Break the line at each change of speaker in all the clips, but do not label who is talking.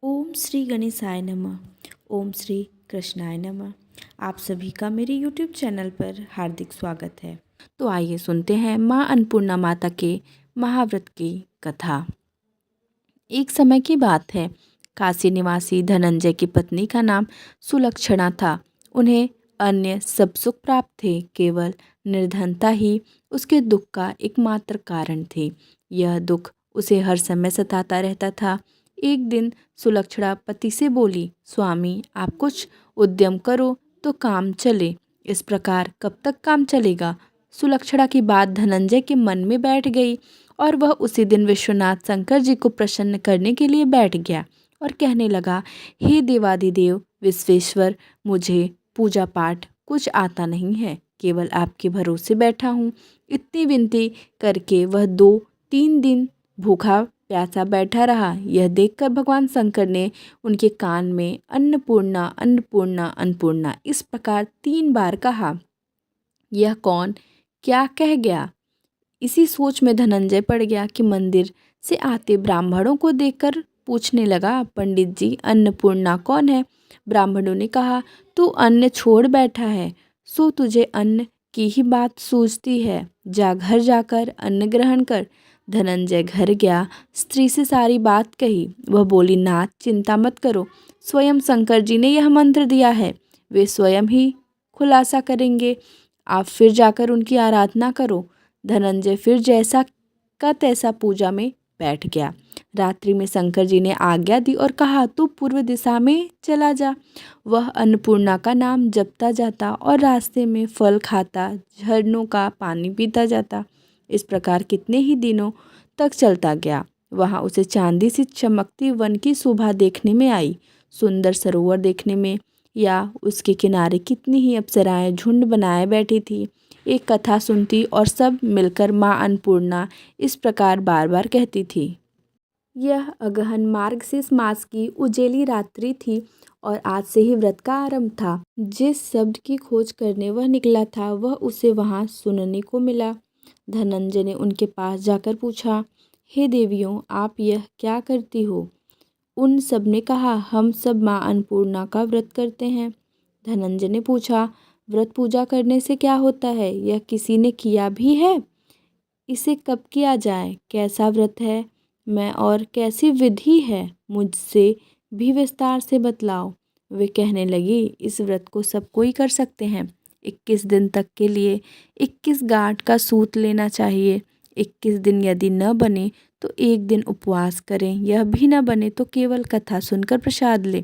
ओम श्री गणेशाय नमः। ओम श्री कृष्णाय नमः। आप सभी का मेरे यूट्यूब चैनल पर हार्दिक स्वागत है। तो आइए सुनते हैं माँ अन्नपूर्णा माता के महाव्रत की कथा। एक समय की बात है, काशी निवासी धनंजय की पत्नी का नाम सुलक्षणा था। उन्हें अन्य सब सुख प्राप्त थे, केवल निर्धनता ही उसके दुख का एकमात्र कारण थी। यह दुख उसे हर समय सताता रहता था। एक दिन सुलक्षणा पति से बोली, स्वामी आप कुछ उद्यम करो तो काम चले। इस प्रकार कब तक काम चलेगा? सुलक्षणा की बात धनंजय के मन में बैठ गई और वह उसी दिन विश्वनाथ शंकर जी को प्रसन्न करने के लिए बैठ गया और कहने लगा, हे देवादिदेव विश्वेश्वर, मुझे पूजा पाठ कुछ आता नहीं है, केवल आपके भरोसे बैठा हूँ। इतनी विनती करके वह 2-3 दिन भूखा प्यासा बैठा रहा। यह देखकर भगवान शंकर ने उनके कान में अन्नपूर्णा अन्नपूर्णा अन्नपूर्णा इस प्रकार 3 बार कहा। यह कौन क्या कह गया? इसी सोच में धनंजय पड़ गया कि मंदिर से आते ब्राह्मणों को देखकर पूछने लगा, पंडित जी अन्नपूर्णा कौन है? ब्राह्मणों ने कहा, तू अन्न छोड़ बैठा है, सो तुझे अन्न की ही बात सूझती है। जा घर जाकर अन्न ग्रहण कर। धनंजय घर गया, स्त्री से सारी बात कही। वह बोली, नाथ चिंता मत करो, स्वयं शंकर जी ने यह मंत्र दिया है, वे स्वयं ही खुलासा करेंगे। आप फिर जाकर उनकी आराधना करो। धनंजय फिर जैसा का तैसा पूजा में बैठ गया। रात्रि में शंकर जी ने आज्ञा दी और कहा, तू पूर्व दिशा में चला जा। वह अन्नपूर्णा का नाम जपता जाता और रास्ते में फल खाता, झरनों का पानी पीता जाता। इस प्रकार कितने ही दिनों तक चलता गया। वहाँ उसे चांदी सी चमकती वन की शोभा देखने में आई, सुंदर सरोवर देखने में, या उसके किनारे कितनी ही अप्सराएं झुंड बनाए बैठी थी। एक कथा सुनती और सब मिलकर माँ अन्नपूर्णा इस प्रकार बार बार कहती थी। यह अगहन मार्गशीर्ष मास की उजेली रात्रि थी और आज से ही व्रत का आरंभ था। जिस शब्द की खोज करने वह निकला था वह उसे वहाँ सुनने को मिला। धनंजय ने उनके पास जाकर पूछा, हे देवियों, आप यह क्या करती हो? उन सब ने कहा, हम सब माँ अन्नपूर्णा का व्रत करते हैं। धनंजय ने पूछा, व्रत पूजा करने से क्या होता है? यह किसी ने किया भी है? इसे कब किया जाए? कैसा व्रत है मैं और कैसी विधि है? मुझसे भी विस्तार से बतलाओ। वे कहने लगी, इस व्रत को सब कोई कर सकते हैं। 21 दिन तक के लिए 21 गांठ का सूत लेना चाहिए। 21 दिन यदि न बने तो एक दिन उपवास करें। यह भी न बने तो केवल कथा सुनकर प्रसाद लें।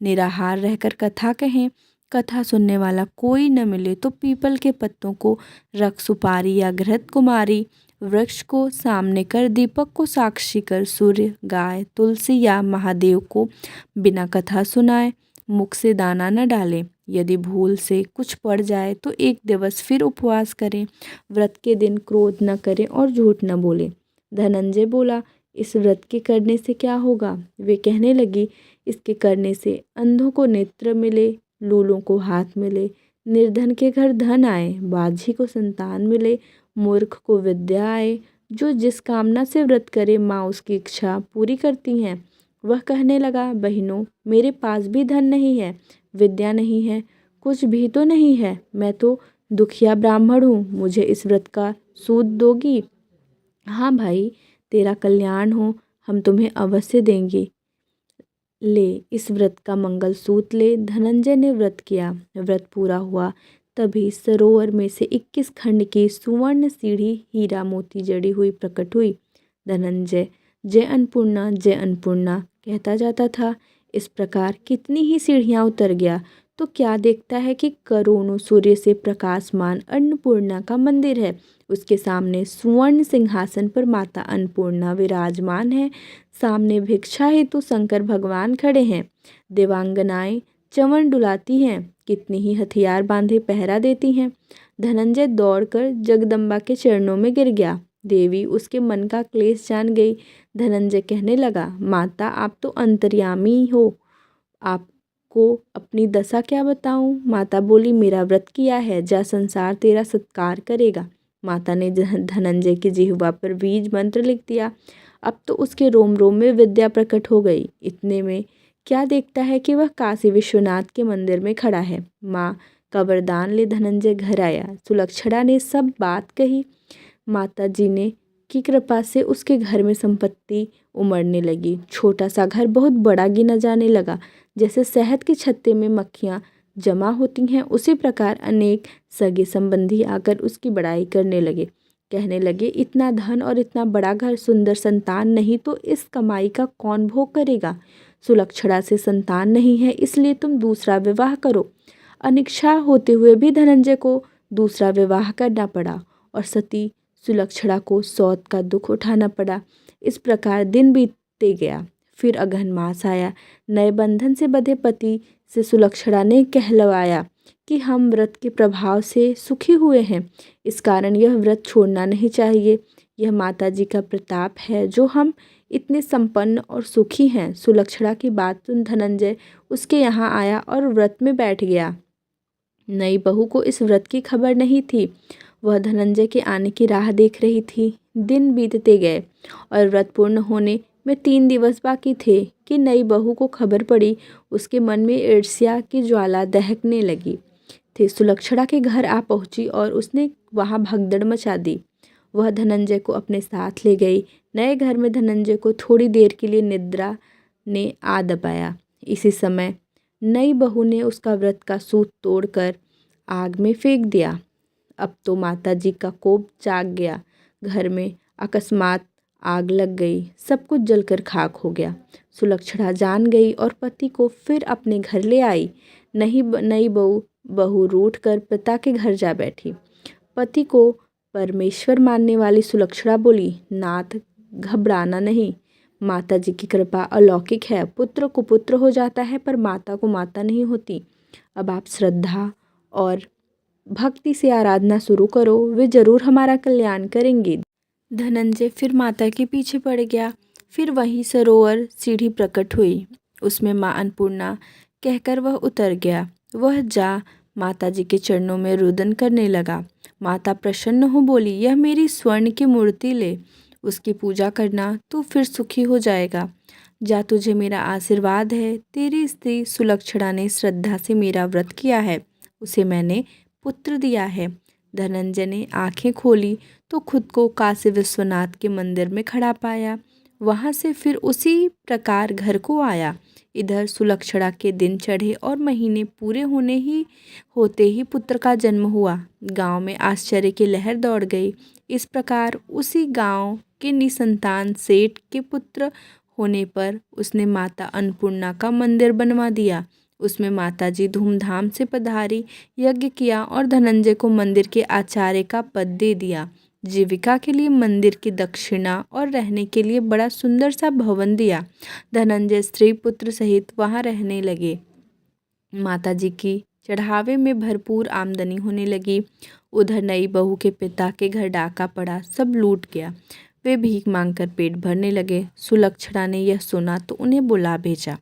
निराहार रहकर कथा कहें। कथा सुनने वाला कोई न मिले तो पीपल के पत्तों को रख, सुपारी या घृत कुमारी वृक्ष को सामने कर, दीपक को साक्षी कर, सूर्य, गाय, तुलसी या महादेव को बिना कथा सुनाए मुख से दाना न डालें। यदि भूल से कुछ पड़ जाए तो एक दिवस फिर उपवास करें। व्रत के दिन क्रोध न करें और झूठ न बोलें। धनंजय बोला, इस व्रत के करने से क्या होगा? वे कहने लगी, इसके करने से अंधों को नेत्र मिले, लूलों को हाथ मिले, निर्धन के घर धन आए, बाझी को संतान मिले, मूर्ख को विद्या आए। जो जिस कामना से व्रत करे माँ उसकी इच्छा पूरी करती हैं। वह कहने लगा, बहनों, मेरे पास भी धन नहीं है, विद्या नहीं है, कुछ भी तो नहीं है। मैं तो दुखिया ब्राह्मण हूँ, मुझे इस व्रत का सूद दोगी? हाँ भाई, तेरा कल्याण हो, हम तुम्हें अवश्य देंगे। ले, इस व्रत का मंगल सूत ले। धनंजय ने व्रत किया। व्रत पूरा हुआ तभी सरोवर में से 21 खंड की सुवर्ण सीढ़ी हीरा मोती जड़ी हुई प्रकट हुई। धनंजय जय अन्नपूर्णा कहता जाता था। इस प्रकार कितनी ही सीढ़ियां उतर गया तो क्या देखता है कि करोड़ों सूर्य से प्रकाशमान अन्नपूर्णा का मंदिर है। उसके सामने स्वर्ण सिंहासन पर माता अन्नपूर्णा विराजमान है। सामने भिक्षा हेतु शंकर भगवान खड़े हैं। देवांगनाएं चमन डुलाती हैं, कितनी ही हथियार बांधे पहरा देती हैं। धनंजय दौड़कर जगदम्बा के चरणों में गिर गया। देवी उसके मन का क्लेश जान गई। धनंजय कहने लगा, माता आप तो अंतर्यामी हो, आपको अपनी दशा क्या बताऊं? माता बोली, मेरा व्रत किया है, जा संसार तेरा सत्कार करेगा। माता ने धनंजय की जिह्वा पर बीज मंत्र लिख दिया। अब तो उसके रोम रोम में विद्या प्रकट हो गई। इतने में क्या देखता है कि वह काशी विश्वनाथ के मंदिर में खड़ा है। माँ का वरदान ले धनंजय घर आया। सुलक्षणा ने सब बात कही। माता जी ने की कृपा से उसके घर में संपत्ति उमड़ने लगी। छोटा सा घर बहुत बड़ा गिना जाने लगा। जैसे शहद के छत्ते में मक्खियाँ जमा होती हैं, उसी प्रकार अनेक सगे संबंधी आकर उसकी बड़ाई करने लगे। कहने लगे, इतना धन और इतना बड़ा घर, सुंदर संतान नहीं तो इस कमाई का कौन भोग करेगा। सुलक्षणा से संतान नहीं है, इसलिए तुम दूसरा विवाह करो। अनिच्छा होते हुए भी धनंजय को दूसरा विवाह करना पड़ा और सती सुलक्षणा को सौत का दुख उठाना पड़ा। इस प्रकार दिन बीतते गया। फिर अगहन मास आया। नए बंधन से बंधे पति से सुलक्षणा ने कहलवाया कि हम व्रत के प्रभाव से सुखी हुए हैं, इस कारण यह व्रत छोड़ना नहीं चाहिए। यह माता जी का प्रताप है जो हम इतने संपन्न और सुखी हैं। सुलक्षणा की बात सुन धनंजय उसके यहाँ आया और व्रत में बैठ गया। नई बहू को इस व्रत की खबर नहीं थी। वह धनंजय के आने की राह देख रही थी। दिन बीतते गए और व्रत पूर्ण होने में 3 दिवस बाकी थे कि नई बहू को खबर पड़ी। उसके मन में ईर्ष्या की ज्वाला दहकने लगी थी। सुलक्षणा के घर आ पहुंची और उसने वहां भगदड़ मचा दी। वह धनंजय को अपने साथ ले गई। नए घर में धनंजय को थोड़ी देर के लिए निद्रा ने आ दबाया। इसी समय नई बहू ने उसका व्रत का सूत तोड़कर आग में फेंक दिया। अब तो माता जी का कोप जाग गया। घर में अकस्मात आग लग गई। सब कुछ जलकर खाक हो गया। सुलक्षणा जान गई और पति को फिर अपने घर ले आई। नई बहू रूठ कर पिता के घर जा बैठी। पति को परमेश्वर मानने वाली सुलक्षणा बोली, नाथ घबराना नहीं, माता जी की कृपा अलौकिक है। पुत्र कुपुत्र हो जाता है पर माता को माता नहीं होती। अब आप श्रद्धा और भक्ति से आराधना शुरू करो, वे जरूर हमारा कल्याण करेंगे। धनंजय फिर माता के पीछे पड़ गया। फिर वही सरोवर सीढ़ी प्रकट हुई, उसमें माँ अन्नपूर्णा कहकर वह उतर गया। वह जा माता जी के चरणों में रुदन करने लगा। माता प्रसन्न हो बोली, यह मेरी स्वर्ण की मूर्ति ले, उसकी पूजा करना तो फिर सुखी हो जाएगा। जा, तुझे मेरा आशीर्वाद है। तेरी स्त्री सुलक्षणा ने श्रद्धा से मेरा व्रत किया है, उसे मैंने पुत्र दिया है। धनंजय ने आंखें खोली तो खुद को काशी विश्वनाथ के मंदिर में खड़ा पाया। वहां से फिर उसी प्रकार घर को आया। इधर सुलक्षणा के दिन चढ़े और महीने पूरे होते ही पुत्र का जन्म हुआ। गांव में आश्चर्य की लहर दौड़ गई। इस प्रकार उसी गांव के निसंतान सेठ के पुत्र होने पर उसने माता अन्नपूर्णा का मंदिर बनवा दिया। उसमें माता जी धूमधाम से पधारी, यज्ञ किया और धनंजय को मंदिर के आचार्य का पद दे दिया। जीविका के लिए मंदिर की दक्षिणा और रहने के लिए बड़ा सुंदर सा भवन दिया। धनंजय स्त्री पुत्र सहित वहां रहने लगे। माता जी की चढ़ावे में भरपूर आमदनी होने लगी। उधर नई बहू के पिता के घर डाका पड़ा, सब लूट गया। वे भीख मांगकर पेट भरने लगे। सुलक्षणा ने यह सुना तो उन्हें बुला भेजा,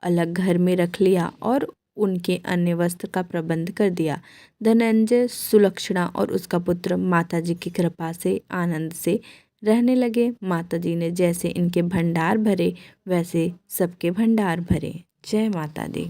अलग घर में रख लिया और उनके अन्य वस्त्र का प्रबंध कर दिया। धनंजय, सुलक्षणा और उसका पुत्र माता जी की कृपा से आनंद से रहने लगे। माता जी ने जैसे इनके भंडार भरे वैसे सबके भंडार भरे। जय माता दी।